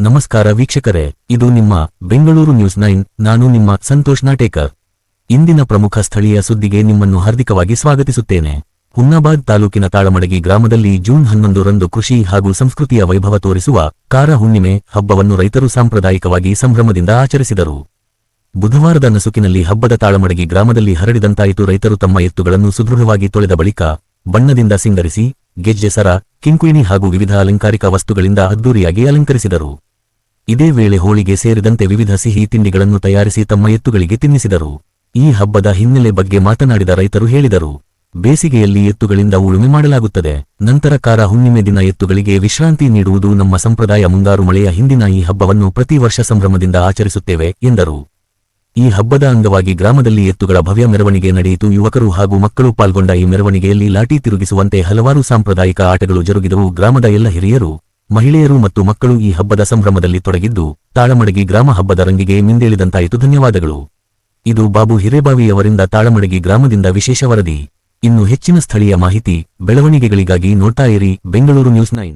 ನಮಸ್ಕಾರ ವೀಕ್ಷಕರೇ, ಇದು ನಿಮ್ಮ ಬೆಂಗಳೂರು ನ್ಯೂಸ್ 9. ನಾನು ನಿಮ್ಮ ಸಂತೋಷ್ ನಾಟೇಕರ್. ಇಂದಿನ ಪ್ರಮುಖ ಸ್ಥಳೀಯ ಸುದ್ದಿಗೆ ನಿಮ್ಮನ್ನು ಹಾರ್ದಿಕವಾಗಿ ಸ್ವಾಗತಿಸುತ್ತೇನೆ. ಹುಮ್ನಾಬಾದ್ ತಾಲೂಕಿನ ತಾಳಮಡಗಿ ಗ್ರಾಮದಲ್ಲಿ ಜೂನ್ 11 ರಂದು ಕೃಷಿ ಹಾಗೂ ಸಂಸ್ಕೃತಿಯ ವೈಭವ ತೋರಿಸುವ ಕಾರ ಹುಣ್ಣಿಮೆ ಹಬ್ಬವನ್ನು ರೈತರು ಸಾಂಪ್ರದಾಯಿಕವಾಗಿ ಸಂಭ್ರಮದಿಂದ ಆಚರಿಸಿದರು. ಬುಧವಾರದ ನಸುಕಿನಲ್ಲಿ ಹಬ್ಬದ ತಾಳಮಡಗಿ ಗ್ರಾಮದಲ್ಲಿ ಹರಡಿದಂತಾಯಿತು. ರೈತರು ತಮ್ಮ ಎತ್ತುಗಳನ್ನು ಸುದೃಢವಾಗಿ ತೊಳೆದ ಬಳಿಕ ಬಣ್ಣದಿಂದ ಸಿಂಗರಿಸಿ ಗೆಜ್ಜೆ ಸರ, ಕಿಂಕುಯಿನಿ ಹಾಗೂ ವಿವಿಧ ಅಲಂಕಾರಿಕ ವಸ್ತುಗಳಿಂದ ಅದ್ದೂರಿಯಾಗಿ ಅಲಂಕರಿಸಿದರು. ಇದೇ ವೇಳೆ ಹೋಳಿಗೆ ಸೇರಿದಂತೆ ವಿವಿಧ ಸಿಹಿ ತಿಂಡಿಗಳನ್ನು ತಯಾರಿಸಿ ತಮ್ಮ ಎತ್ತುಗಳಿಗೆ ತಿನ್ನಿಸಿದರು. ಈ ಹಬ್ಬದ ಹಿನ್ನೆಲೆ ಬಗ್ಗೆ ಮಾತನಾಡಿದ ರೈತರು ಹೇಳಿದರು, ಬೇಸಿಗೆಯಲ್ಲಿ ಎತ್ತುಗಳಿಂದ ಉಳುಮೆ ಮಾಡಲಾಗುತ್ತದೆ. ನಂತರ ಕಾರ ಹುಣ್ಣಿಮೆ ದಿನ ಎತ್ತುಗಳಿಗೆ ವಿಶ್ರಾಂತಿ ನೀಡುವುದು ನಮ್ಮ ಸಂಪ್ರದಾಯ. ಮುಂಗಾರು ಮಳೆಯ ಹಿಂದಿನ ಈ ಹಬ್ಬವನ್ನು ಪ್ರತಿ ವರ್ಷ ಸಂಭ್ರಮದಿಂದ ಆಚರಿಸುತ್ತೇವೆ ಎಂದರು. ಈ ಹಬ್ಬದ ಅಂಗವಾಗಿ ಗ್ರಾಮದಲ್ಲಿ ಎತ್ತುಗಳ ಭವ್ಯ ಮೆರವಣಿಗೆ ನಡೆಯಿತು. ಯುವಕರು ಹಾಗೂ ಮಕ್ಕಳು ಪಾಲ್ಗೊಂಡ ಈ ಮೆರವಣಿಗೆಯಲ್ಲಿ ಲಾಠಿ ತಿರುಗಿಸುವಂತೆ ಹಲವಾರು ಸಾಂಪ್ರದಾಯಿಕ ಆಟಗಳು ಜರುಗಿದವು. ಗ್ರಾಮದ ಎಲ್ಲ ಹಿರಿಯರು, ಮಹಿಳೆಯರು ಮತ್ತು ಮಕ್ಕಳು ಈ ಹಬ್ಬದ ಸಂಭ್ರಮದಲ್ಲಿ ತೊಡಗಿದ್ದು ತಾಳಮಡಗಿ ಗ್ರಾಮ ಹಬ್ಬದ ರಂಗಿಗೆ ಮಿಂದೇಳಿದಂತಾಯಿತು. ಧನ್ಯವಾದಗಳು. ಇದು ಬಾಬು ಹಿರೇಬಾವಿಯವರಿಂದ ತಾಳಮಡಗಿ ಗ್ರಾಮದಿಂದ ವಿಶೇಷ ವರದಿ. ಇನ್ನು ಹೆಚ್ಚಿನ ಸ್ಥಳೀಯ ಮಾಹಿತಿ, ಬೆಳವಣಿಗೆಗಳಿಗಾಗಿ ನೋಡ್ತಾ ಇರಿ ಬೆಂಗಳೂರು ನ್ಯೂಸ್ 9.